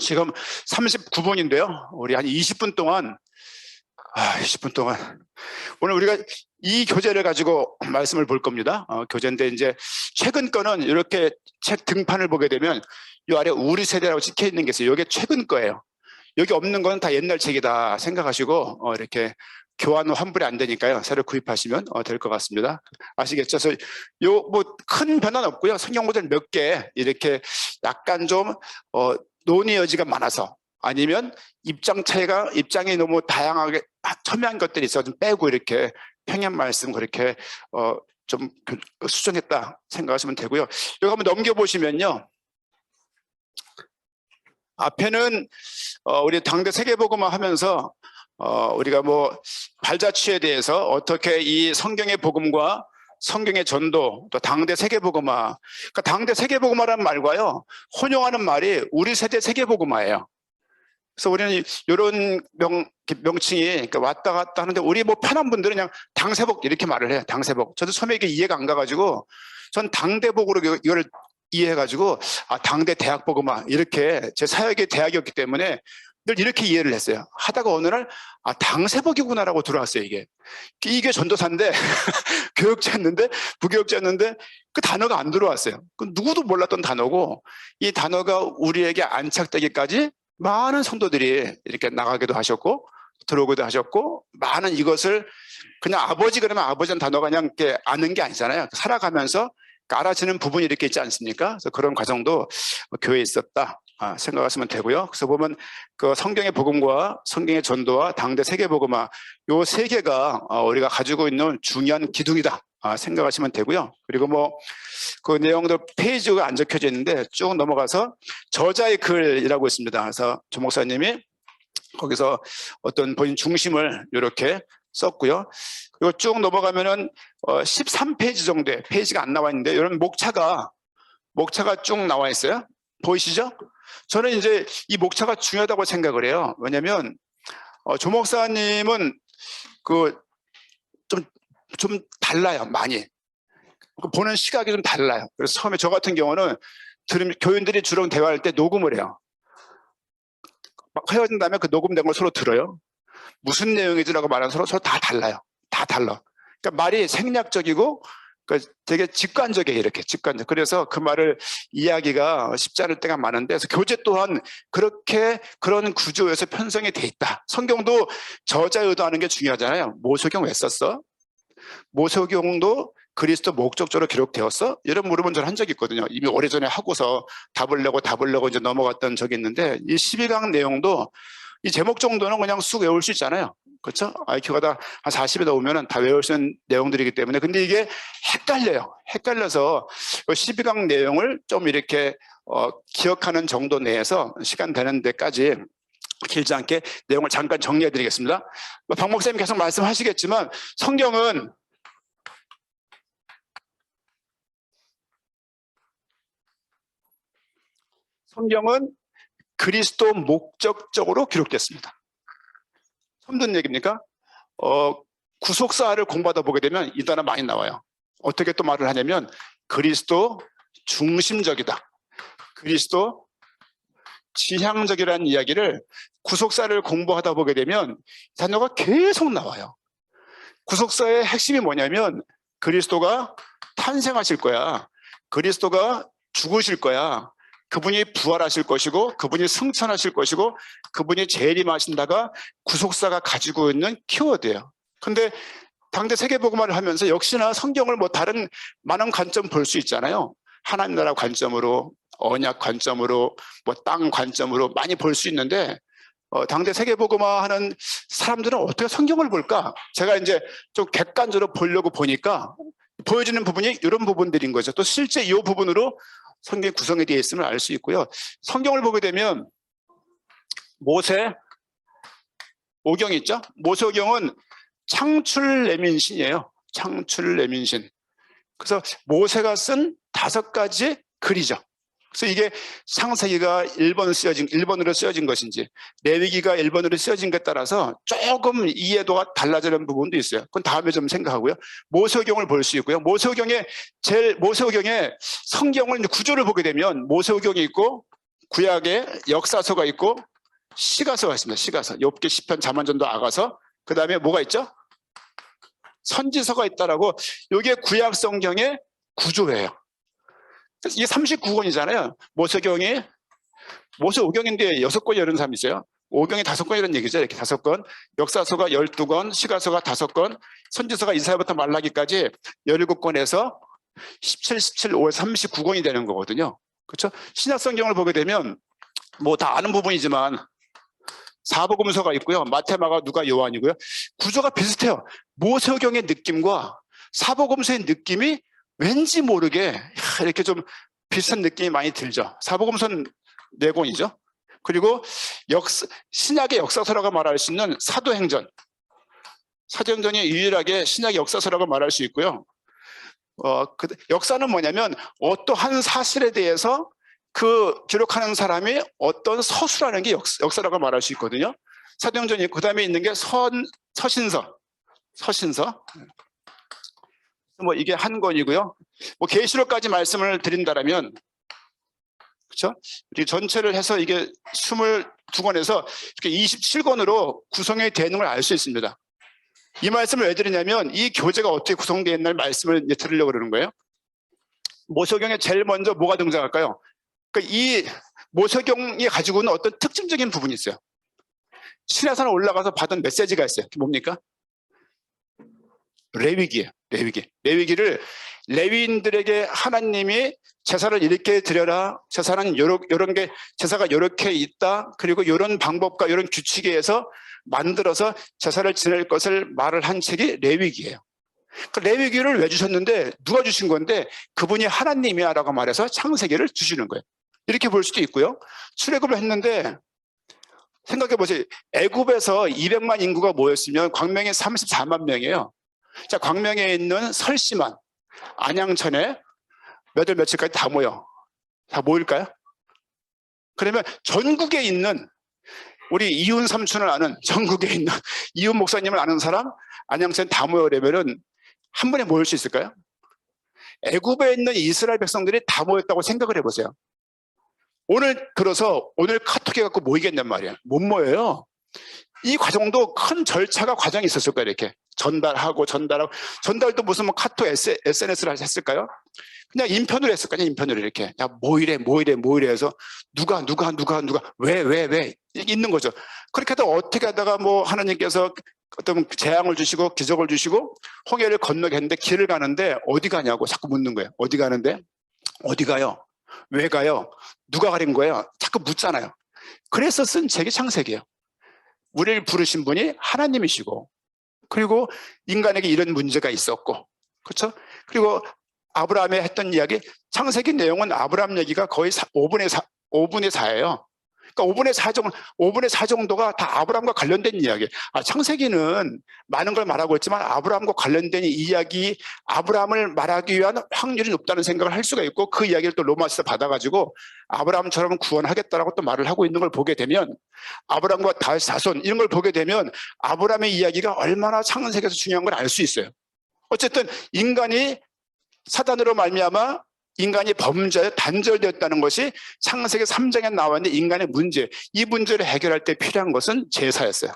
지금 39분인데요. 우리 한 20분 동안 20분 동안 오늘 우리가 이 교재를 가지고 말씀을 볼 겁니다. 교재인데 이제 최근 거는 이렇게 책 등판을 보게 되면 이 아래 우리 세대라고 찍혀 있는 게 있어요. 이게 최근 거예요. 여기 없는 건 다 옛날 책이다 생각하시고 이렇게 교환 환불이 안 되니까요. 새로 구입하시면 될 것 같습니다. 아시겠죠? 그래서 요 뭐 큰 변화는 없고요. 성경 구절 몇 개 이렇게 약간 좀 논의 여지가 많아서 아니면 입장이 너무 다양하게 첨예한 것들이 있어 좀 빼고 이렇게 평행 말씀 그렇게 좀 수정했다 생각하시면 되고요. 여기 한번 넘겨보시면요. 앞에는 우리 당대 세계복음화 하면서 우리가 뭐 발자취에 대해서 어떻게 이 성경의 복음과 성경의 전도 또 당대 세계복음화, 그러니까 당대 세계복음화라는 말과요 혼용하는 말이 우리 세대 세계복음화예요. 그래서 우리는 이런 명칭이 그러니까 왔다 갔다 하는데 우리 뭐 편한 분들은 그냥 당세복 이렇게 말을 해요. 당세복. 저도 처음에 이게 이해가 안 가가지고 전 당대복으로 이걸 이해해가지고 당대 대학복음화 이렇게 제 사역이 대학이었기 때문에 늘 이렇게 이해를 했어요. 하다가 어느 날 당세복이구나라고 들어왔어요. 이게 전도사인데 교역자였는데 부교역자였는데 그 단어가 안 들어왔어요. 그 누구도 몰랐던 단어고 이 단어가 우리에게 안착되기까지 많은 성도들이 이렇게 나가기도 하셨고 들어오기도 하셨고 많은 이것을 그냥 아버지 그러면 아버지는 단어가 그냥 이렇게 아는 게 아니잖아요. 살아가면서 알아지는 부분이 이렇게 있지 않습니까? 그래서 그런 과정도 교회에 있었다 생각하시면 되고요. 그래서 보면 그 성경의 복음과 성경의 전도와 당대 세계복음화 요 세 개가 우리가 가지고 있는 중요한 기둥이다 생각하시면 되고요. 그리고 뭐 그 내용들 페이지가 안 적혀져 있는데 쭉 넘어가서 저자의 글이라고 있습니다. 그래서 조 목사님이 거기서 어떤 본인 중심을 이렇게 썼고요. 그리고 쭉 넘어가면은 13페이지 정도의 페이지가 안 나와 있는데 이런 목차가 쭉 나와 있어요. 보이시죠? 저는 이제 이 목차가 중요하다고 생각을 해요. 왜냐하면 조 목사님은 그 좀 달라요. 많이 보는 시각이 좀 달라요. 그래서 처음에 저 같은 경우는 교인들이 주로 대화할 때 녹음을 해요. 막 헤어진 다음에 그 녹음된 걸 서로 들어요. 무슨 내용이지라고 말하는 서로 다 달라요. 다 달라. 그러니까 말이 생략적이고 되게 직관적이에요. 이렇게 직관적. 그래서 그 말을 이해하기가 쉽지 않을 때가 많은데 그래서 교재 또한 그런 구조에서 편성이 돼 있다. 성경도 저자 의도하는 게 중요하잖아요. 모세오경 왜 썼어? 모세오경도 그리스도 목적적으로 기록되었어? 이런 물어본 전 한 적이 있거든요. 이미 오래전에 하고서 답을 내고 이제 넘어갔던 적이 있는데 이 12강 내용도 이 제목 정도는 그냥 쑥 외울 수 있잖아요. 그렇죠? IQ가 다 한 40에 넘으면 다 외울 수 있는 내용들이기 때문에 근데 이게 헷갈려요. 헷갈려서 12강 내용을 좀 이렇게 기억하는 정도 내에서 시간 되는 데까지 길지 않게 내용을 잠깐 정리해 드리겠습니다. 박 목사님 계속 말씀하시겠지만 성경은 그리스도 목적적으로 기록됐습니다. 처음 듣는 얘기입니까? 구속사를 공부하다 보게 되면 이 단어 많이 나와요. 어떻게 또 말을 하냐면 그리스도 중심적이다. 그리스도 지향적이라는 이야기를 구속사를 공부하다 보게 되면 단어가 계속 나와요. 구속사의 핵심이 뭐냐면 그리스도가 탄생하실 거야. 그리스도가 죽으실 거야. 그분이 부활하실 것이고 그분이 승천하실 것이고 그분이 재림하신다가 구속사가 가지고 있는 키워드예요. 근데 당대 세계복음화를 하면서 역시나 성경을 뭐 다른 많은 관점 볼 수 있잖아요. 하나님 나라 관점으로 언약 관점으로 뭐 땅 관점으로 많이 볼 수 있는데 당대 세계복음화 하는 사람들은 어떻게 성경을 볼까? 제가 이제 좀 객관적으로 보려고 보니까 보여지는 부분이 이런 부분들인 거죠. 또 실제 이 부분으로 성경이 구성이 되어 있음을 알 수 있고요. 성경을 보게 되면 모세오경 있죠? 모세오경은 창출레민신이에요. 창출레민신. 그래서 모세가 쓴 5가지 글이죠. 그래서 이게 창세기가 일본어로 쓰여진 것인지 레위기가 일본어로 쓰여진 것에 따라서 조금 이해도가 달라지는 부분도 있어요. 그건 다음에 좀 생각하고요. 모세오경을 볼 수 있고요. 모세오경의 성경을 구조를 보게 되면 모세오경이 있고 구약에 역사서가 있고 시가서가 있습니다. 시가서, 욥기, 시편, 잠언전도, 아가서. 그 다음에 뭐가 있죠? 선지서가 있다라고. 이게 구약 성경의 구조예요. 이게 39권이잖아요. 모세경이 모세 5경인데 6권 이런 사람이 있어요. 5경이 5권 이런 얘기죠. 이렇게 5권. 역사서가 12권, 시가서가 5권, 선지서가 이사야부터 말라기까지 17권에서 17, 17, 5, 39권이 되는 거거든요. 그렇죠? 신약 성경을 보게 되면 뭐 다 아는 부분이지만 사복음서가 있고요. 마태, 마가, 누가, 요한이고요. 구조가 비슷해요. 모세경의 느낌과 사복음서의 느낌이 왠지 모르게 이렇게 좀 비슷한 느낌이 많이 들죠. 사복음서는 4권이죠. 그리고 신약의 역사서라고 말할 수 있는 사도행전. 사도행전이 유일하게 신약의 역사서라고 말할 수 있고요. 역사는 뭐냐면 어떠한 사실에 대해서 그 기록하는 사람이 어떤 서술하는 게 역사라고 말할 수 있거든요. 사도행전이 그 다음에 있는 게 서신서. 뭐 이게 한 권이고요. 뭐 계시록까지 말씀을 드린다라면, 그렇죠? 우리 전체를 해서 이게 22권에서 이렇게 27권으로 구성이 되는 걸 알 수 있습니다. 이 말씀을 왜 드리냐면 이 교재가 어떻게 구성되어 있는 말씀을 이제 들으려고 그러는 거예요. 모세경에 제일 먼저 뭐가 등장할까요? 그러니까 이 모세경이 가지고 있는 어떤 특징적인 부분이 있어요. 시내산에 올라가서 받은 메시지가 있어요. 그게 뭡니까? 레위기예요. 레위기를 레위인들에게 하나님이 제사를 이렇게 드려라. 제사는 요런 게 제사가 요렇게 있다. 그리고 이런 방법과 이런 규칙에 의해서 만들어서 제사를 지낼 것을 말을 한 책이 레위기예요. 그 레위기를 왜 주셨는데 누가 주신 건데 그분이 하나님이야라고 말해서 창세기를 주시는 거예요. 이렇게 볼 수도 있고요. 출애굽을 했는데 생각해 보세요. 애굽에서 200만 인구가 모였으면 광명에 34만 명이에요. 자, 광명에 있는 설씨만 안양천에 몇 월 며칠까지 다 모여. 다 모일까요? 그러면 전국에 있는 우리 이훈 삼촌을 아는, 전국에 있는 이훈 목사님을 아는 사람 안양천 다 모여려면은 한 번에 모일 수 있을까요? 애굽에 있는 이스라엘 백성들이 다 모였다고 생각을 해보세요. 오늘 카톡 해갖고 모이겠냔 말이야. 못 모여요. 이 과정도 큰 절차가 과정이 있었을 거예요. 이렇게 전달도 무슨 뭐 카톡 SNS를 했을까요? 그냥 인편으로 했을 거냐. 인편으로 이렇게 야 모이래 해서 누가 왜 있는 거죠. 그렇게 하다가 어떻게 하다가 뭐 하나님께서 어떤 재앙을 주시고 기적을 주시고 홍해를 건너게 했는데 길을 가는데 어디 가냐고 자꾸 묻는 거예요. 어디 가는데? 어디 가요? 왜 가요? 누가 가린 거예요? 자꾸 묻잖아요. 그래서 쓴 책이 창세기예요. 우리를 부르신 분이 하나님이시고 그리고 인간에게 이런 문제가 있었고, 그렇죠? 그리고 아브라함이 했던 이야기, 창세기 내용은 아브라함 얘기가 거의 5분의 4예요. 그러니까 5분의 4 정도가 다 아브라함과 관련된 이야기. 창세기는 많은 걸 말하고 있지만 아브라함과 관련된 이야기, 아브라함을 말하기 위한 확률이 높다는 생각을 할 수가 있고 그 이야기를 또 로마서에서 받아가지고 아브라함처럼 구원하겠다라고 또 말을 하고 있는 걸 보게 되면 아브라함과 다윗 자손 이런 걸 보게 되면 아브라함의 이야기가 얼마나 창세기에서 중요한 걸 알 수 있어요. 어쨌든 인간이 사단으로 말미암아 인간이 단절되었다는 것이 창세기 3장에 나와 있는 인간의 문제, 이 문제를 해결할 때 필요한 것은 제사였어요.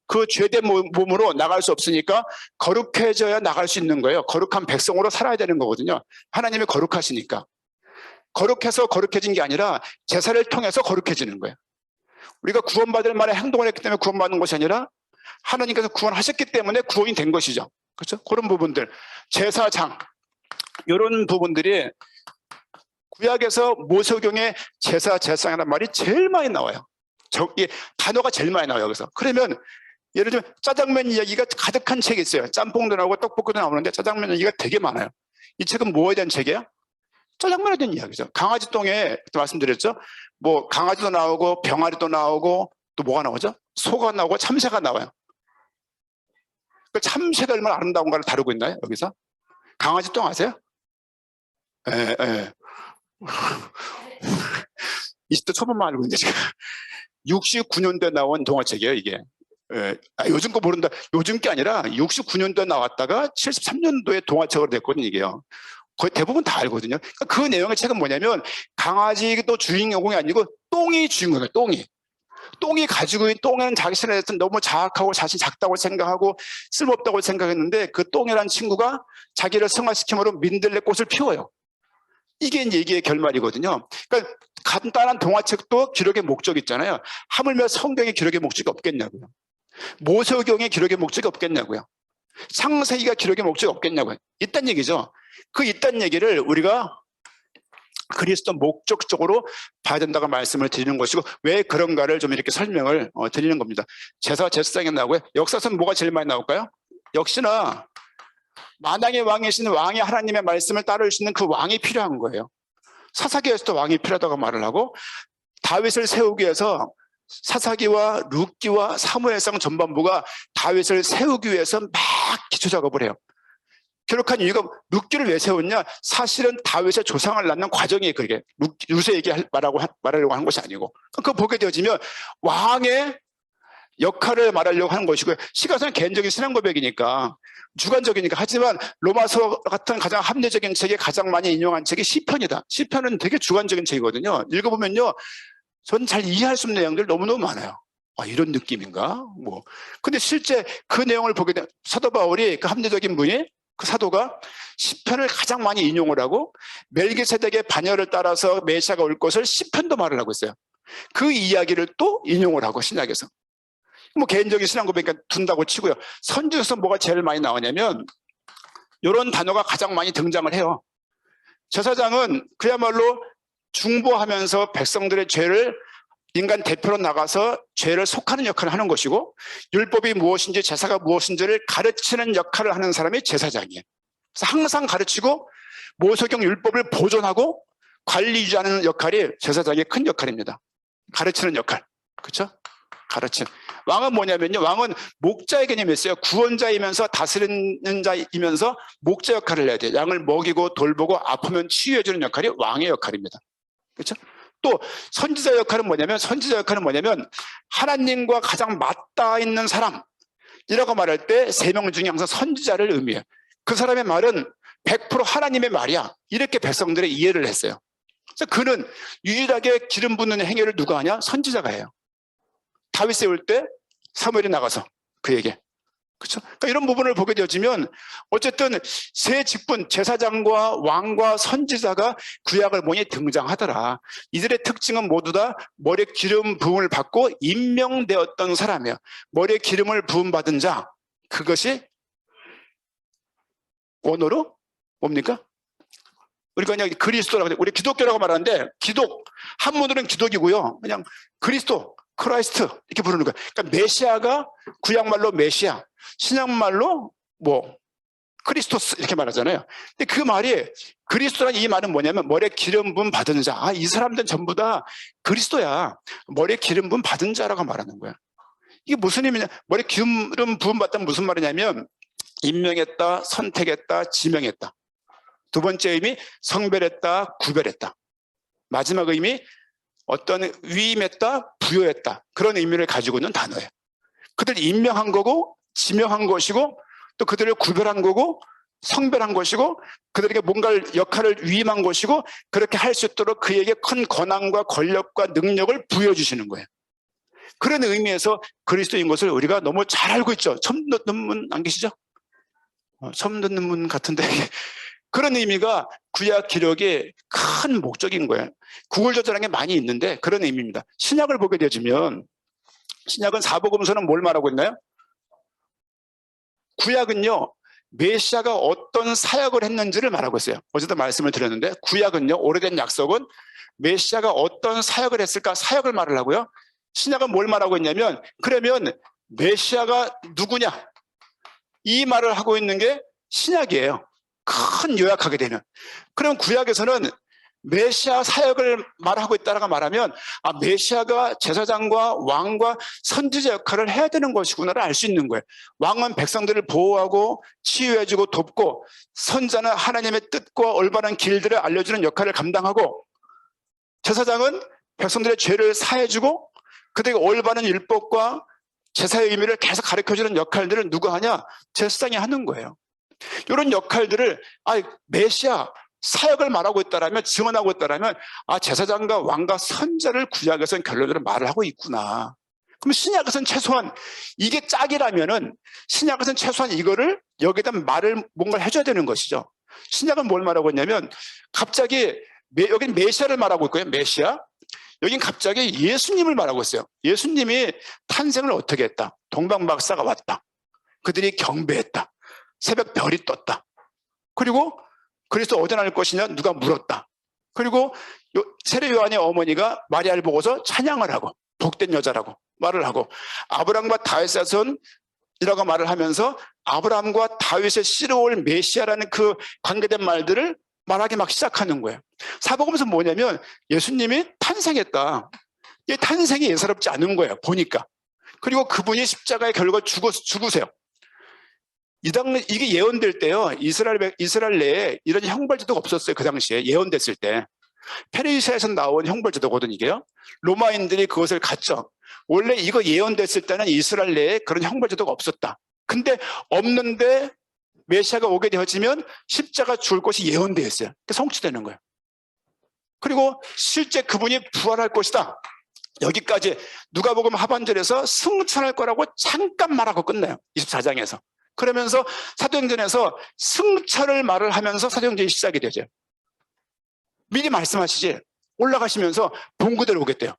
그 죄된 몸으로 나갈 수 없으니까 거룩해져야 나갈 수 있는 거예요. 거룩한 백성으로 살아야 되는 거거든요. 하나님이 거룩하시니까. 거룩해서 거룩해진 게 아니라 제사를 통해서 거룩해지는 거예요. 우리가 구원받을 만한 행동을 했기 때문에 구원받는 것이 아니라 하나님께서 구원하셨기 때문에 구원이 된 것이죠. 그렇죠? 그런 부분들, 제사장 이런 부분들이 구약에서 모세경의 제사장이라는 말이 제일 많이 나와요. 이 단어가 제일 많이 나와요. 여기서. 그러면 예를 들면 짜장면 이야기가 가득한 책이 있어요. 짬뽕도 나오고 떡볶이도 나오는데 짜장면 이야기가 되게 많아요. 이 책은 뭐에 대한 책이에요? 짜장면에 대한 이야기죠. 강아지똥에 말씀드렸죠. 뭐 강아지도 나오고 병아리도 나오고 또 뭐가 나오죠? 소가 나오고 참새가 나와요. 그 참새가 얼마나 아름다운가를 다루고 있나요? 여기서? 강아지 똥 아세요? 예. 20대 초반만 알고 있는데 지금 69년도에 나온 동화책이에요 이게. 요즘 거 모른다. 요즘 게 아니라 69년도에 나왔다가 73년도에 동화책으로 됐거든요 이게요. 거의 대부분 다 알거든요. 그러니까 그 내용의 책은 뭐냐면 강아지도 주인공이 아니고 똥이 주인공이에요. 똥이 가지고 있는 똥은 자신에 대해서 너무 자학하고 자신이 작다고 생각하고 쓸모없다고 생각했는데 그 똥이라는 친구가 자기를 승화시킴으로 민들레 꽃을 피워요. 이게 이제 얘기의 결말이거든요. 그러니까 간단한 동화책도 기록의 목적이 있잖아요. 하물며 성경의 기록의 목적이 없겠냐고요. 모세오경의 기록의 목적이 없겠냐고요. 창세기가 기록의 목적이 없겠냐고요. 있단 얘기죠. 그 있단 얘기를 우리가 그리스도 목적적으로 봐야 된다고 말씀을 드리는 것이고, 왜 그런가를 좀 이렇게 설명을 드리는 겁니다. 제사가 제사장에 나오고요. 역사서는 뭐가 제일 많이 나올까요? 역시나 만왕의 왕이신 왕이 하나님의 말씀을 따를 수 있는 그 왕이 필요한 거예요. 사사기에서도 왕이 필요하다고 말을 하고, 다윗을 세우기 위해서 사사기와 룻기와 사무엘상 전반부가 다윗을 세우기 위해서 막 기초 작업을 해요. 기록한 이유가 룻기를 왜 세웠냐? 사실은 다윗의 조상을 낳는 과정이 그게 룻의 얘기 말하려고 하는 것이 아니고, 그거 보게 되어지면 왕의 역할을 말하려고 하는 것이고요. 시가서는 개인적인 신앙 고백이니까 주관적이니까. 하지만 로마서 같은 가장 합리적인 책에 가장 많이 인용한 책이 시편이다. 시편은 되게 주관적인 책이거든요. 읽어보면요, 전 잘 이해할 수 없는 내용들 너무너무 많아요. 아, 이런 느낌인가? 뭐. 근데 실제 그 내용을 보게 되면 사도 바울이, 그 합리적인 분이, 그 사도가 시편을 가장 많이 인용을 하고, 멜기세덱의 반열을 따라서 메시아가 올 것을 시편도 말을 하고 있어요. 그 이야기를 또 인용을 하고, 신약에서. 뭐 개인적인 신앙 고백이니까 둔다고 치고요. 선지서에서 뭐가 제일 많이 나오냐면 이런 단어가 가장 많이 등장을 해요. 제사장은 그야말로 중보하면서 백성들의 죄를, 인간 대표로 나가서 죄를 속하는 역할을 하는 것이고, 율법이 무엇인지 제사가 무엇인지를 가르치는 역할을 하는 사람이 제사장이에요. 그래서 항상 가르치고 모세경 율법을 보존하고 관리 유지하는 역할이 제사장의 큰 역할입니다. 가르치는 역할. 그렇죠? 가르치는. 왕은 뭐냐면요, 왕은 목자의 개념이 있어요. 구원자이면서 다스리는 자이면서 목자 역할을 해야 돼요. 양을 먹이고 돌보고 아프면 치유해주는 역할이 왕의 역할입니다. 그렇죠? 또 선지자 역할은 뭐냐면 하나님과 가장 맞닿아 있는 사람이라고 말할 때 세 명 중에 항상 선지자를 의미해요. 그 사람의 말은 100% 하나님의 말이야, 이렇게 백성들의 이해를 했어요. 그래서 그는 유일하게 기름 붓는 행위를 누가 하냐? 선지자가 해요. 다윗 세울 때 사무엘이 나가서 그에게. 그렇죠? 그러니까 이런 부분을 보게 되어지면 어쨌든 세 직분, 제사장과 왕과 선지자가 구약을 보니 등장하더라. 이들의 특징은 모두 다 머리에 기름 부음을 받고 임명되었던 사람이에요. 머리에 기름을 부음 받은 자, 그것이 원어로 뭡니까? 우리가 그냥 그리스도라고, 우리 기독교라고 말하는데, 기독 한문으로는 기독이고요, 그냥 그리스도, 크라이스트 이렇게 부르는 거예요. 그러니까 메시아가 구약말로 메시아, 신약말로 뭐 크리스토스 이렇게 말하잖아요. 근데 그 말이, 그리스도라는 이 말은 뭐냐면 머리에 기름 부음 받은 자. 아, 이 사람들은 전부 다 그리스도야. 머리에 기름 부음 받은 자라고 말하는 거야. 이게 무슨 의미냐? 머리에 기름 부음 받다는 무슨 말이냐면 임명했다, 선택했다, 지명했다. 두 번째 의미 성별했다, 구별했다. 마지막 의미 어떤 위임했다, 부여했다, 그런 의미를 가지고 있는 단어예요. 그들 임명한 거고 지명한 것이고, 또 그들을 구별한 거고 성별한 것이고, 그들에게 뭔가 역할을 위임한 것이고, 그렇게 할 수 있도록 그에게 큰 권한과 권력과 능력을 부여주시는 거예요. 그런 의미에서 그리스도인 것을 우리가 너무 잘 알고 있죠. 처음 듣는 분 안 계시죠? 처음 듣는 분 같은데 그런 의미가 구약 기록의 큰 목적인 거예요. 구글조절한 게 많이 있는데 그런 의미입니다. 신약을 보게 되어지면, 신약은 사복음서는 뭘 말하고 있나요? 구약은요, 메시아가 어떤 사역을 했는지를 말하고 있어요. 어제도 말씀을 드렸는데, 구약은요, 오래된 약속은 메시아가 어떤 사역을 했을까, 사역을 말을 하고요. 신약은 뭘 말하고 있냐면, 그러면 메시아가 누구냐, 이 말을 하고 있는 게 신약이에요. 큰 요약하게 되면. 그럼 구약에서는 메시아 사역을 말하고 있다라고 말하면, 아, 메시아가 제사장과 왕과 선지자 역할을 해야 되는 것이구나를 알 수 있는 거예요. 왕은 백성들을 보호하고 치유해주고 돕고, 선지자는 하나님의 뜻과 올바른 길들을 알려주는 역할을 감당하고, 제사장은 백성들의 죄를 사해주고 그들에게 올바른 율법과 제사의 의미를 계속 가르쳐주는 역할들을 누가 하냐? 제사장이 하는 거예요. 이런 역할들을 메시아, 사역을 말하고 있다라면, 증언하고 있다라면, 아, 제사장과 왕과 선자를 구약에서는 결론적으로 말을 하고 있구나. 그럼 신약에서는 최소한 이게 짝이라면은 신약에서는 최소한 이거를 여기다 말을 뭔가를 해줘야 되는 것이죠. 신약은 뭘 말하고 있냐면 갑자기 여긴 메시아를 말하고 있고요. 메시아. 여긴 갑자기 예수님을 말하고 있어요. 예수님이 탄생을 어떻게 했다. 동방박사가 왔다. 그들이 경배했다. 새벽 별이 떴다. 그리고 그리스도 어디 날 것이냐 누가 물었다. 그리고 세례 요한의 어머니가 마리아를 보고서 찬양을 하고 복된 여자라고 말을 하고 아브라함과 다윗의 자손이라고 말을 하면서 아브라함과 다윗의 씨로 올 메시아라는 그 관계된 말들을 말하기 막 시작하는 거예요. 사복음에서 뭐냐면 예수님이 탄생했다. 이 탄생이 예사롭지 않은 거예요. 보니까. 그리고 그분이 십자가의 결과 죽으세요. 이게 예언될 때요. 이스라엘 내에 이런 형벌제도가 없었어요. 그 당시에 예언됐을 때. 페르시아에서 나온 형벌제도거든 이게요. 로마인들이 그것을 갖죠. 원래 이거 예언됐을 때는 이스라엘 내에 그런 형벌제도가 없었다. 근데 없는데 메시아가 오게 되어지면 십자가 죽을 것이 예언되어 있어요. 성취되는 거예요. 그리고 실제 그분이 부활할 것이다. 여기까지 누가복음 하반절에서 승천할 거라고 잠깐 말하고 끝나요. 24장에서. 그러면서 사도행전에서 승천을 말을 하면서 사도행전이 시작이 되죠. 미리 말씀하시지. 올라가시면서 본구대로 오겠대요.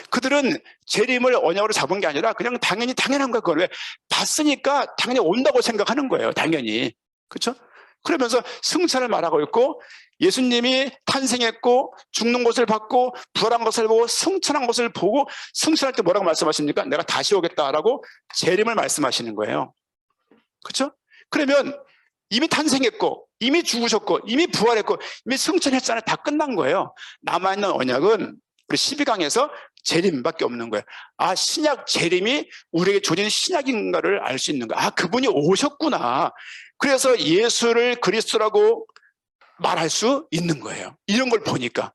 그들은 재림을 언약으로 잡은 게 아니라 그냥 당연히 당연한 거예요. 그걸 왜 봤으니까 당연히 온다고 생각하는 거예요. 당연히. 그렇죠? 그러면서 승천을 말하고 있고 예수님이 탄생했고 죽는 것을 봤고 부활한 것을 보고 승천한 것을 보고 승천할 때 뭐라고 말씀하십니까? 내가 다시 오겠다라고 재림을 말씀하시는 거예요. 그렇죠? 그러면 이미 탄생했고 이미 죽으셨고 이미 부활했고 이미 승천했잖아요. 다 끝난 거예요. 남아있는 언약은 우리 12강에서 재림밖에 없는 거예요. 아, 신약 재림이 우리에게 주어진 신약인가를 알 수 있는 거예요. 아, 그분이 오셨구나. 그래서 예수를 그리스도라고 말할 수 있는 거예요. 이런 걸 보니까.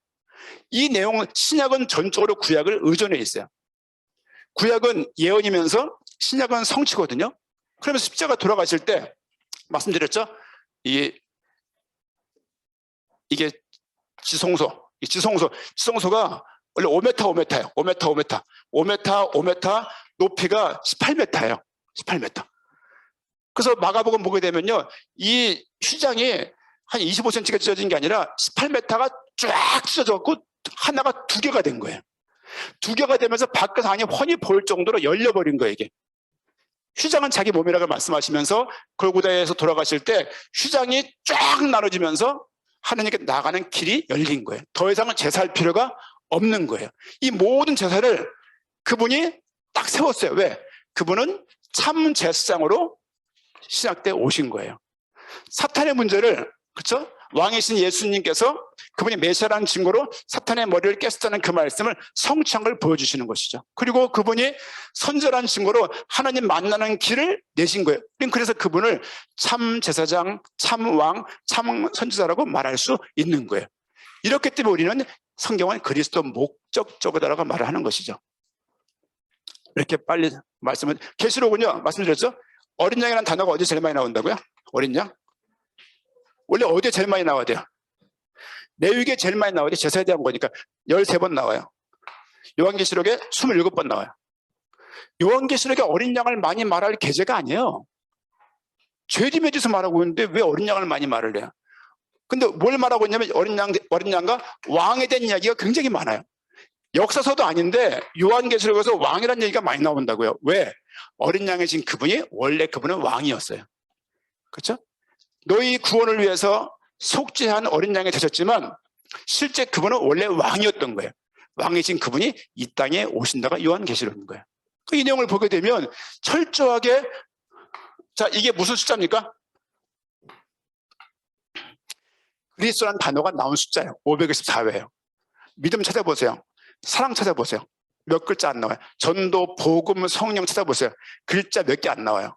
이 내용은 신약은 전적으로 구약을 의존해 있어요. 구약은 예언이면서 신약은 성취거든요. 그러면서 십자가 돌아가실 때 말씀드렸죠? 이게 지성소가 원래 5m예요. 5m 높이가 18m예요. 18m. 그래서 마가복음 보게 되면요. 이 휘장이 한 25cm가 찢어진 게 아니라 18m가 쫙 찢어져갖고 하나가 두 개가 된 거예요. 두 개가 되면서 밖에서 안이 훤히 보일 정도로 열려버린 거예요, 이게. 휘장은 자기 몸이라고 말씀하시면서 골고다에서 돌아가실 때 휘장이 쫙 나눠지면서 하나님께 나가는 길이 열린 거예요. 더 이상은 제사할 필요가 없는 거예요. 이 모든 제사를 그분이 딱 세웠어요. 왜? 그분은 참 제사장으로 신약 때 오신 거예요. 사탄의 문제를, 그렇죠? 왕이신 예수님께서 그분이 메시아라는 증거로 사탄의 머리를 깼었다는 그 말씀을 성취한 걸 보여주시는 것이죠. 그리고 그분이 선지자라는 증거로 하나님 만나는 길을 내신 거예요. 그래서 그분을 참 제사장, 참 왕, 참 선지자라고 말할 수 있는 거예요. 이렇기 때문에 우리는 성경은 그리스도 목적적이다라고 말을 하는 것이죠. 이렇게 빨리 말씀을, 계시록은요, 말씀드렸죠? 어린 양이라는 단어가 어디 제일 많이 나온다고요? 어린 양? 원래 어디에 제일 많이 나와야 돼요? 레위기에 제일 많이 나와야 돼요. 제사에 대한 거니까 13번 나와요. 요한계시록에 27번 나와요. 요한계시록에 어린 양을 많이 말할 계제가 아니에요. 죄짐에 대해서 말하고 있는데 왜 어린 양을 많이 말을 해요? 근데 뭘 말하고 있냐면 어린 양과 왕에 대한 이야기가 굉장히 많아요. 역사서도 아닌데 요한계시록에서 왕이라는 얘기가 많이 나온다고요. 왜? 어린 양이신 그분이 원래 그분은 왕이었어요. 그렇죠? 너희 구원을 위해서 속죄한 어린 양이 되셨지만 실제 그분은 원래 왕이었던 거예요. 왕이신 그분이 이 땅에 오신다가 요한계시록인 거예요. 이 내용을 보게 되면 철저하게, 자, 이게 무슨 숫자입니까? 그리스도라는 단어가 나온 숫자예요. 524회예요. 믿음 찾아보세요. 사랑 찾아보세요. 몇 글자 안 나와요. 전도, 복음, 성령 찾아보세요. 글자 몇 개 안 나와요.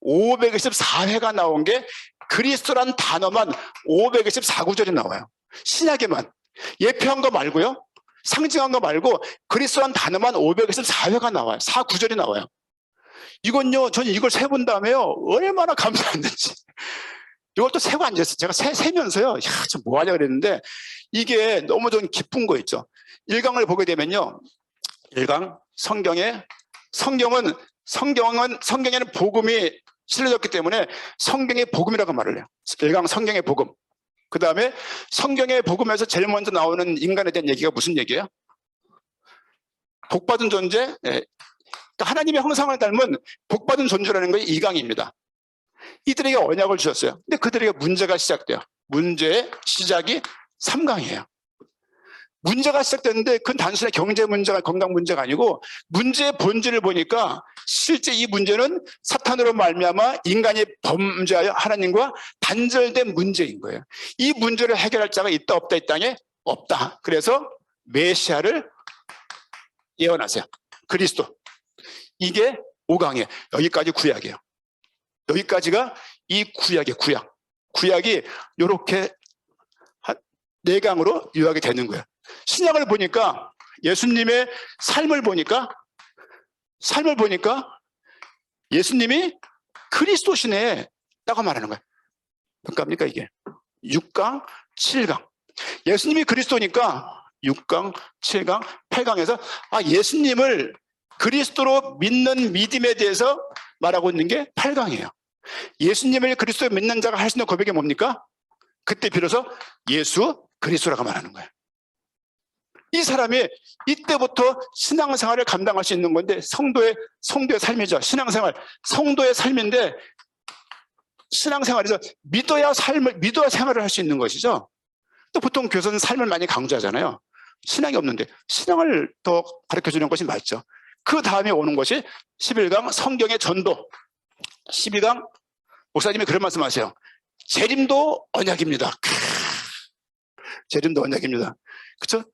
524회가 나온 게 그리스도란 단어만 524구절이 나와요. 신약에만. 예표한 거 말고요. 상징한 거 말고 그리스도란 단어만 524회가 나와요. 4구절이 나와요. 이건요, 저는 이걸 세본 다음에요. 얼마나 감사했는지. 이걸 또 세고 앉았어요. 제가 세면서요. 야, 참 뭐하냐 그랬는데 이게 너무 좀 깊은 거 있죠. 1강을 보게 되면요. 1강 성경에는 복음이 실려졌기 때문에 성경의 복음이라고 말을 해요. 1강 성경의 복음. 그 다음에 성경의 복음에서 제일 먼저 나오는 인간에 대한 얘기가 무슨 얘기예요? 복받은 존재, 하나님의 형상을 닮은 복받은 존재라는 것이 2강입니다. 이들에게 언약을 주셨어요. 근데 그들에게 문제가 시작돼요. 문제의 시작이 3강이에요. 문제가 시작됐는데 그건 단순히 경제 문제가 건강 문제가 아니고 문제의 본질을 보니까 실제 이 문제는 사탄으로 말미암아 인간이 범죄하여 하나님과 단절된 문제인 거예요. 이 문제를 해결할 자가 있다 없다 이 땅에 없다. 그래서 메시아를 예언하세요. 그리스도. 이게 5강이에요. 여기까지 구약이에요. 여기까지가 이 구약이에요. 구약이 이렇게 4강으로 요약이 되는 거예요. 신약을 보니까 예수님의 삶을 보니까 예수님이 그리스도시네 라고 말하는 거예요. 몇 강입니까 이게? 6강, 7강. 예수님이 그리스도니까 6강, 7강, 8강에서 예수님을 그리스도로 믿는 믿음에 대해서 말하고 있는 게 8강이에요. 예수님을 그리스도로 믿는 자가 할 수 있는 고백이 뭡니까? 그때 비로소 예수 그리스도라고 말하는 거예요. 이 사람이 이때부터 신앙생활을 감당할 수 있는 건데 성도의 삶이죠. 신앙생활, 성도의 삶인데 신앙생활에서 믿어야 생활을 할 수 있는 것이죠. 또 보통 교사는 삶을 많이 강조하잖아요. 신앙이 없는데 신앙을 더 가르쳐주는 것이 맞죠. 그 다음에 오는 것이 11강 성경의 전도. 12강 목사님이 그런 말씀하세요. 재림도 언약입니다. 재림도 언약입니다. 그렇죠?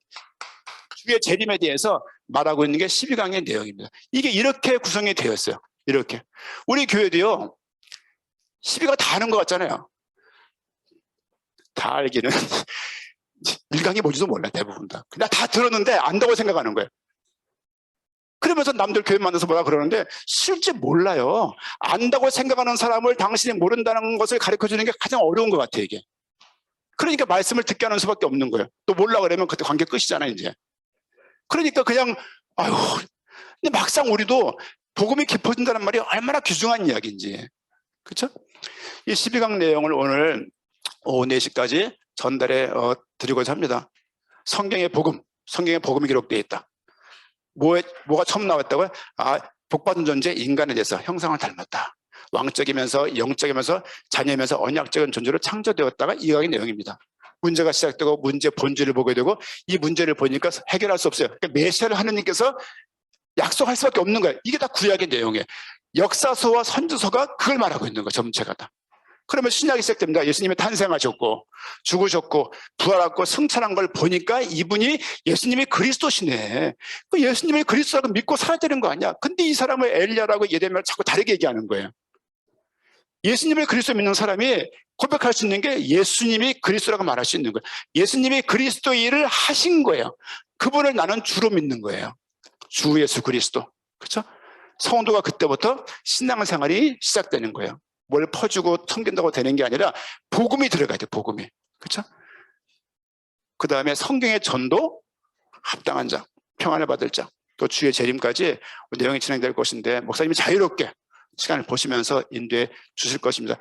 주의 재림에 대해서 말하고 있는 게 12강의 내용입니다. 이게 이렇게 구성이 되어 있어요. 이렇게. 우리 교회도요. 12강 다 아는 것 같잖아요. 다 알기는 1강이 뭔지도 몰라요. 대부분 다. 그냥 다 들었는데 안다고 생각하는 거예요. 그러면서 남들 교회 만나서 뭐라 그러는데 실제 몰라요. 안다고 생각하는 사람을 당신이 모른다는 것을 가르쳐주는 게 가장 어려운 것 같아요. 이게. 그러니까 말씀을 듣게 하는 수밖에 없는 거예요. 또 몰라 그러면 그때 관계 끝이잖아요. 이제. 그러니까 그냥 근데 막상 우리도 복음이 깊어진다는 말이 얼마나 귀중한 이야기인지. 그렇죠? 이 12강 내용을 오늘 오후 4시까지 전달해 드리고자 합니다. 성경의 복음이 기록되어 있다. 뭐가 처음 나왔다고요? 복받은 존재 인간에 대해서 형상을 닮았다. 왕적이면서 영적이면서 자녀면서 언약적인 존재로 창조되었다가 2강의 내용입니다. 문제가 시작되고 문제 본질을 보게 되고 이 문제를 보니까 해결할 수 없어요. 그러니까 메시아를 하느님께서 약속할 수밖에 없는 거예요. 이게 다 구약의 내용이에요. 역사서와 선지서가 그걸 말하고 있는 거예요. 전체가 다. 그러면 신약이 시작됩니다. 예수님이 탄생하셨고 죽으셨고 부활하고 승천한 걸 보니까 이분이 예수님이 그리스도시네. 그 예수님이 그리스도라고 믿고 살아야 되는 거 아니야. 근데 이 사람을 엘리야라고 예레미야를 자꾸 다르게 얘기하는 거예요. 예수님을 그리스도 믿는 사람이 고백할 수 있는 게 예수님이 그리스도라고 말할 수 있는 거예요. 예수님이 그리스도 일을 하신 거예요. 그분을 나는 주로 믿는 거예요. 주 예수 그리스도. 그렇죠? 성도가 그때부터 신앙생활이 시작되는 거예요. 뭘 퍼주고 섬긴다고 되는 게 아니라 복음이 들어가야 돼요. 복음이. 그렇죠? 그 다음에 성경의 전도, 합당한 자, 평안을 받을 자, 또 주의 재림까지 내용이 진행될 것인데 목사님이 자유롭게 시간을 보시면서 인도해 주실 것입니다.